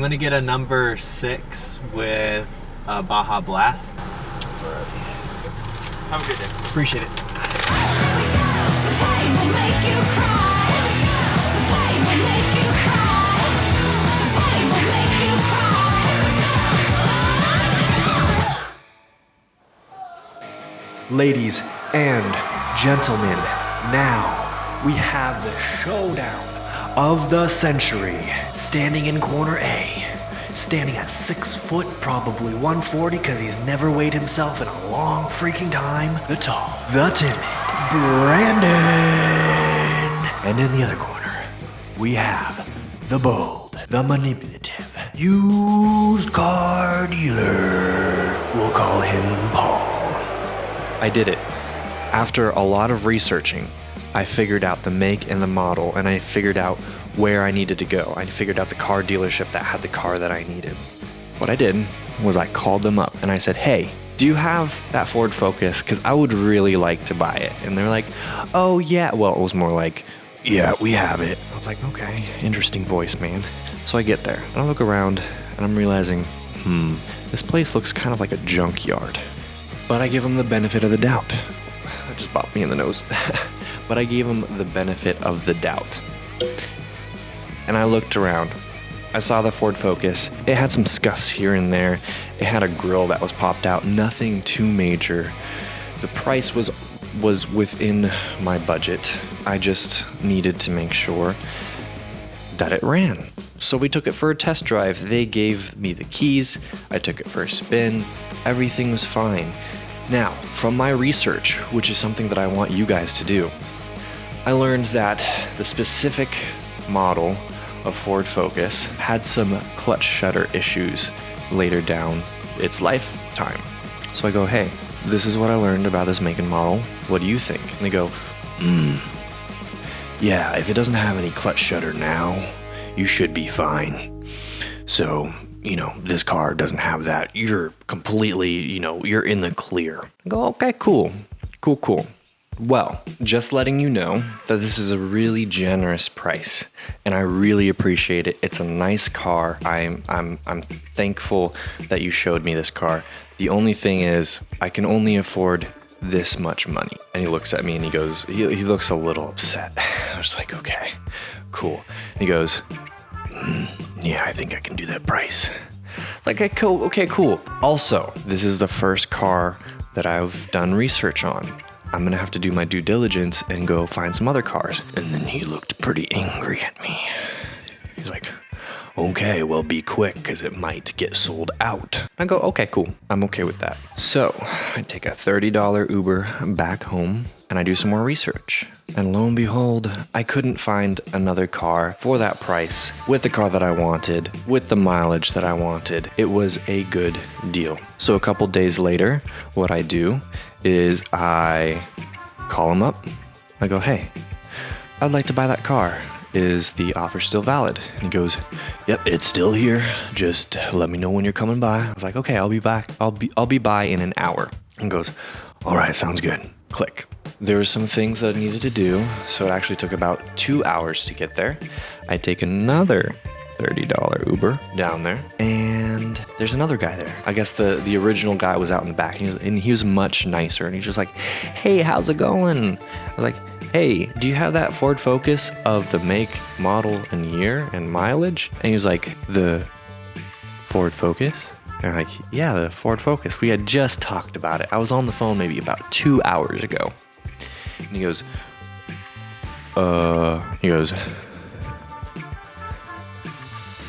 I'm gonna get a number 6 with a Baja Blast. Have a good day. Appreciate it. Ladies and gentlemen, now we have the showdown of the century. Standing in corner A, standing at 6 foot, probably 140 because he's never weighed himself in a long freaking time, the tall, the timid, Brandon. And in the other corner, we have the bold, the manipulative, used car dealer. We'll call him Paul. I did it. After a lot of researching, I figured out the make and the model, and I figured out where I needed to go. I figured out the car dealership that had the car that I needed. What I did was I called them up and I said, hey, do you have that Ford Focus? Because I would really like to buy it. And they're like, oh yeah. Well, it was more like, yeah, we have it. I was like, okay, interesting voice, man. So I get there and I look around and I'm realizing, this place looks kind of like a junkyard. But I give them the benefit of the doubt. That just bopped me in the nose. But I gave them the benefit of the doubt. And I looked around. I saw the Ford Focus. It had some scuffs here and there. It had a grill that was popped out. Nothing too major. The price was within my budget. I just needed to make sure that it ran. So we took it for a test drive. They gave me the keys. I took it for a spin. Everything was fine. Now, from my research, which is something that I want you guys to do, I learned that the specific model of Ford Focus had some clutch shutter issues later down its lifetime. So I go, hey, this is what I learned about this make and model. What do you think? And they go, yeah, if it doesn't have any clutch shutter now, you should be fine. So, this car doesn't have that. You're completely, you're in the clear. I go, okay, cool. Well, just letting you know that this is a really generous price, and I really appreciate it. It's a nice car. I'm thankful that you showed me this car. The only thing is, I can only afford this much money. And he looks at me and he goes, he looks a little upset. I was like, okay, cool. And he goes, yeah, I think I can do that price. Like, okay, cool. Also, this is the first car that I've done research on. I'm gonna have to do my due diligence and go find some other cars. And then he looked pretty angry at me. He's like, okay, well, be quick because it might get sold out. I go, okay, cool. I'm okay with that. So I take a $30 Uber back home and I do some more research. And lo and behold, I couldn't find another car for that price, with the car that I wanted, with the mileage that I wanted. It was a good deal. So a couple days later, what I do is I call him up. I go, hey, I'd like to buy that car. Is the offer still valid? And he goes, yep, it's still here. Just let me know when you're coming by. I was like, okay, I'll be back. I'll be by in an hour. And goes, all right, sounds good. Click. There were some things that I needed to do, so it actually took about 2 hours to get there. I take another $30 Uber down there, and there's another guy there. I guess the original guy was out in the back, and he was much nicer, and he's just like, hey, how's it going? I was like, hey, do you have that Ford Focus of the make, model, and year, and mileage? And he was like, the Ford Focus? And I'm like, yeah, the Ford Focus. We had just talked about it. I was on the phone maybe about 2 hours ago. And he goes,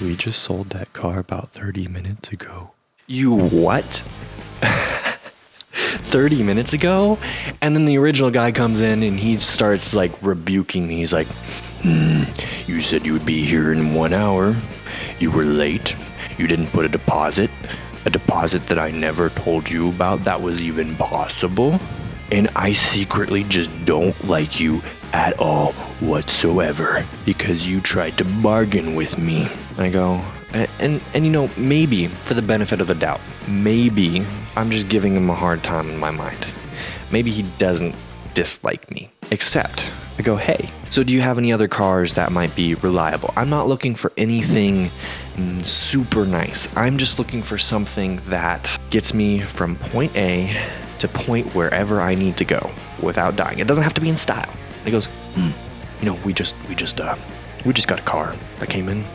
we just sold that car about 30 minutes ago. You what? 30 minutes ago? And then the original guy comes in and he starts like rebuking me. He's like, you said you would be here in 1 hour. You were late. You didn't put a deposit that I never told you about that was even possible. And I secretly just don't like you at all whatsoever because you tried to bargain with me. And I go, and maybe for the benefit of the doubt, maybe I'm just giving him a hard time in my mind. Maybe he doesn't dislike me, except I go, hey, so do you have any other cars that might be reliable? I'm not looking for anything super nice. I'm just looking for something that gets me from point A to point wherever I need to go without dying. It doesn't have to be in style. And he goes, we just got a car that came in.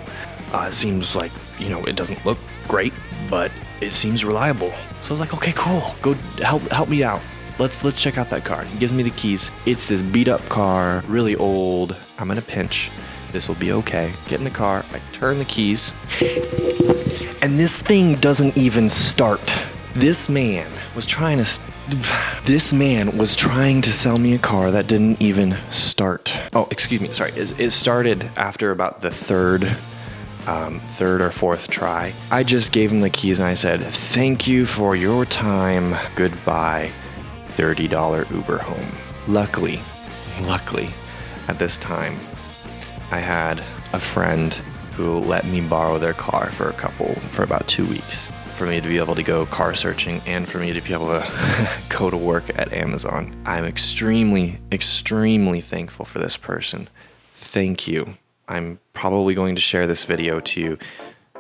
It seems like, it doesn't look great, but it seems reliable. So I was like, okay, cool. Go help me out. Let's check out that car. He gives me the keys. It's this beat up car, really old. I'm in a pinch. This will be okay. Get in the car. I turn the keys. And this thing doesn't even start. This man was trying to sell me a car that didn't even start. Oh, excuse me. Sorry. It started after about the third or fourth try. I just gave him the keys and I said, thank you for your time. Goodbye. $30 Uber home. Luckily, at this time, I had a friend who let me borrow their car for about 2 weeks for me to be able to go car searching and for me to be able to go to work at Amazon. I'm extremely, extremely thankful for this person. Thank you. I'm probably going to share this video to you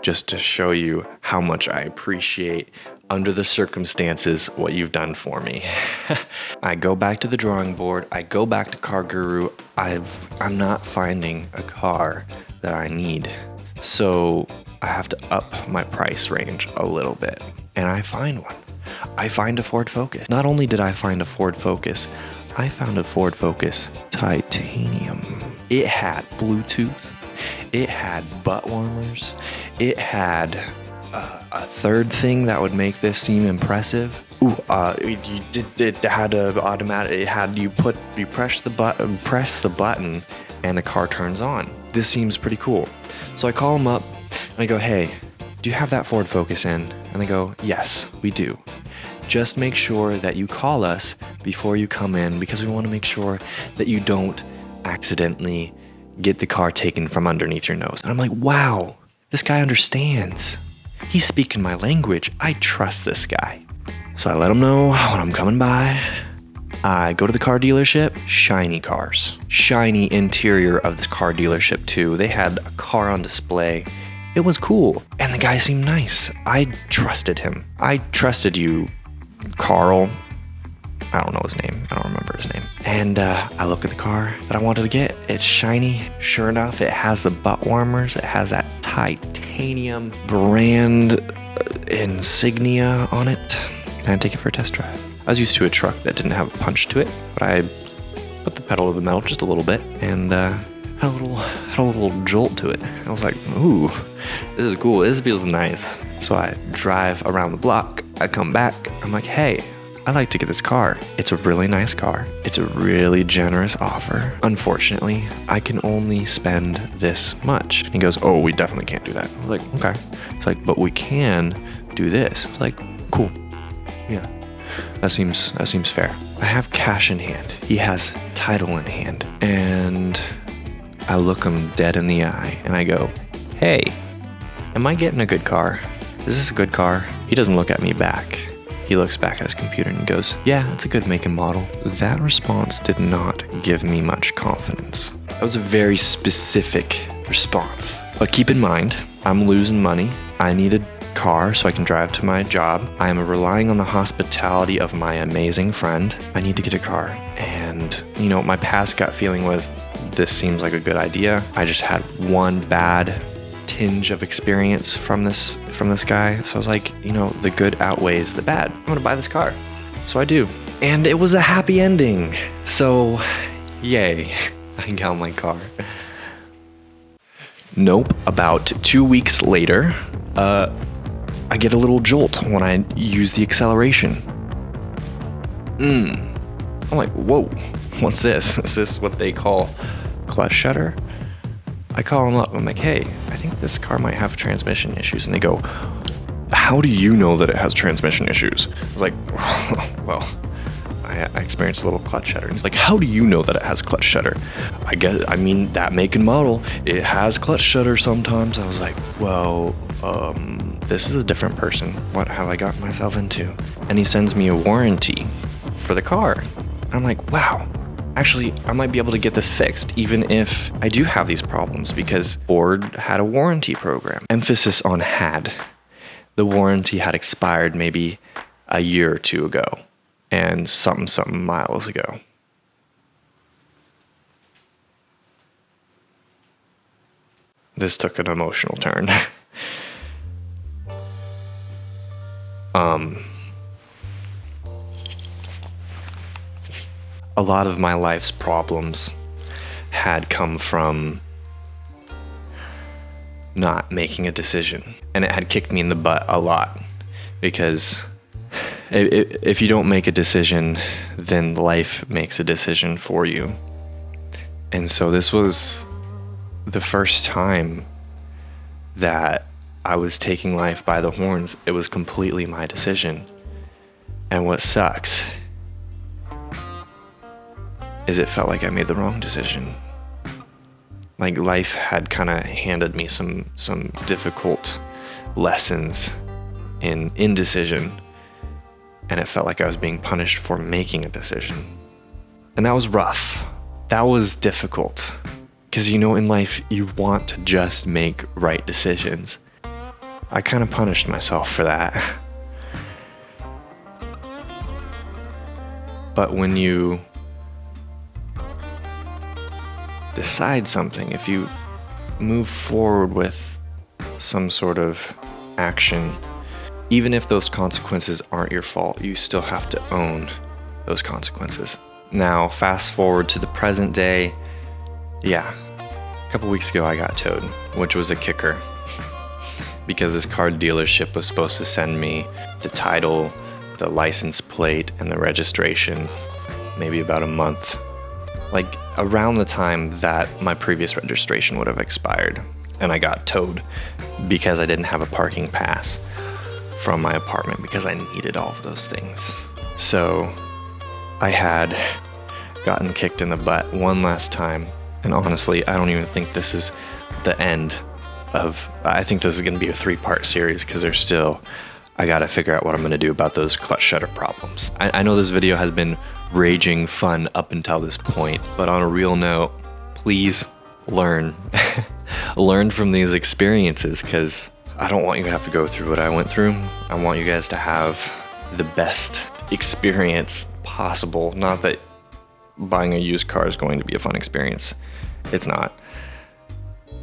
just to show you how much I appreciate, under the circumstances, what you've done for me. I go back to the drawing board. I go back to Car Guru. I'm not finding a car that I need. So I have to up my price range a little bit. And I find one. I find a Ford Focus. Not only did I find a Ford Focus, I found a Ford Focus Titanium. It had Bluetooth. It had butt warmers. It had a third thing that would make this seem impressive. It had a automatic. It had you press the button, and the car turns on. This seems pretty cool. So I call them up and I go, hey, do you have that Ford Focus in? And they go, yes, we do. Just make sure that you call us before you come in because we want to make sure that you don't accidentally get the car taken from underneath your nose. And I'm like, wow, this guy understands. He's speaking my language. I trust this guy. So I let him know when I'm coming by. I go to the car dealership. Shiny cars. Shiny interior of this car dealership too. They had a car on display. It was cool. And the guy seemed nice. I trusted him. I trusted you, Carl. I don't know his name. I don't remember his name. And I look at the car that I wanted to get. It's shiny. Sure enough, it has the butt warmers. It has that titanium brand insignia on it. And I take it for a test drive. I was used to a truck that didn't have a punch to it, but I put the pedal to the metal just a little bit and had a little jolt to it. I was like, ooh, this is cool. This feels nice. So I drive around the block. I come back. I'm like, hey, I'd like to get this car. It's a really nice car. It's a really generous offer. Unfortunately, I can only spend this much. He goes, oh, we definitely can't do that. I was like, okay. It's like, but we can do this. I was like, cool. Yeah, that seems fair. I have cash in hand. He has title in hand. And I look him dead in the eye and I go, hey, am I getting a good car? Is this a good car? He doesn't look at me back. He looks back at his computer and he goes, yeah, it's a good make and model. That response did not give me much confidence. That was a very specific response. But keep in mind, I'm losing money. I need a car so I can drive to my job. I am relying on the hospitality of my amazing friend. I need to get a car. And, my past gut feeling was this seems like a good idea. I just had one bad tinge of experience from this guy. So I was like, the good outweighs the bad. I'm gonna buy this car. So I do. And it was a happy ending. So yay, I got my car. Nope, about 2 weeks later, I get a little jolt when I use the acceleration. I'm like, whoa, what's this? Is this what they call clutch shudder? I call them up. I'm like, hey, I think this car might have transmission issues. And they go, how do you know that it has transmission issues? I was like, well, I experienced a little clutch shudder. And he's like, how do you know that it has clutch shudder? That make and model, it has clutch shudder sometimes. I was like, well, this is a different person. What have I gotten myself into? And he sends me a warranty for the car. I'm like, wow, actually, I might be able to get this fixed even if I do have these problems, because Ford had a warranty program. Emphasis on had. The warranty had expired maybe a year or two ago and something miles ago. This took an emotional turn. A lot of my life's problems had come from not making a decision, and it had kicked me in the butt a lot, because if you don't make a decision, then life makes a decision for you. And so this was the first time that I was taking life by the horns. It was completely my decision. And what sucks is it felt like I made the wrong decision. Like life had kind of handed me some difficult lessons in indecision, and it felt like I was being punished for making a decision. And that was rough. That was difficult. Because in life, you want to just make right decisions. I kind of punished myself for that. But when you decide something, if you move forward with some sort of action, even if those consequences aren't your fault, you still have to own those consequences. Now, fast forward to the present day. Yeah, a couple weeks ago I got towed, which was a kicker, because this car dealership was supposed to send me the title, the license plate, and the registration maybe about a month, like around the time that my previous registration would have expired. And I got towed because I didn't have a parking pass from my apartment, because I needed all of those things. So I had gotten kicked in the butt one last time. And honestly, I don't even think this is the end of, I think this is going to be a 3-part series, because I got to figure out what I'm going to do about those clutch shutter problems. I know this video has been raging fun up until this point, but on a real note, please learn. Learn from these experiences, because I don't want you to have to go through what I went through. I want you guys to have the best experience possible. Not that buying a used car is going to be a fun experience. It's not.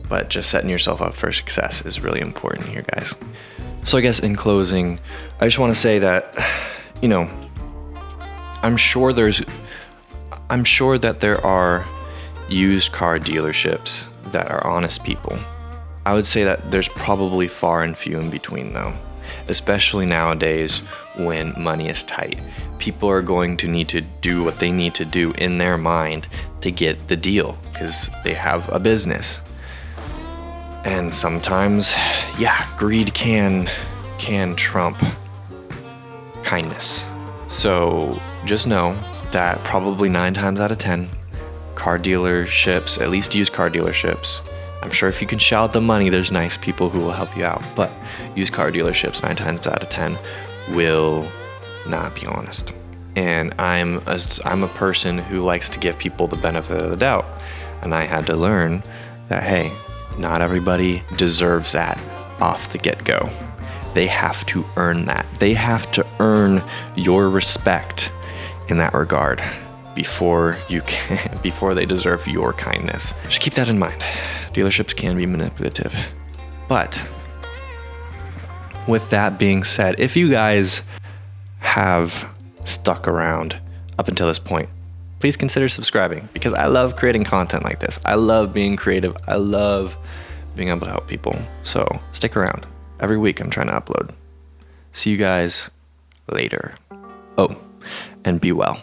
But just setting yourself up for success is really important here, guys. So I guess in closing, I just want to say that, I'm sure that there are used car dealerships that are honest people. I would say that there's probably far and few in between, though, especially nowadays when money is tight. People are going to need to do what they need to do in their mind to get the deal, because they have a business. And sometimes, greed can trump kindness. So just know that probably 9 times out of 10, car dealerships, at least used car dealerships, I'm sure if you can shout the money, there's nice people who will help you out. But used car dealerships, 9 times out of 10, will not be honest. And I'm a person who likes to give people the benefit of the doubt. And I had to learn that, hey, not everybody deserves that off the get-go. They have to earn that. They have to earn your respect in that regard before they deserve your kindness. Just keep that in mind. Dealerships can be manipulative. But with that being said, if you guys have stuck around up until this point, please consider subscribing, because I love creating content like this. I love being creative. I love being able to help people. So stick around. Every week I'm trying to upload. See you guys later. Oh, and be well.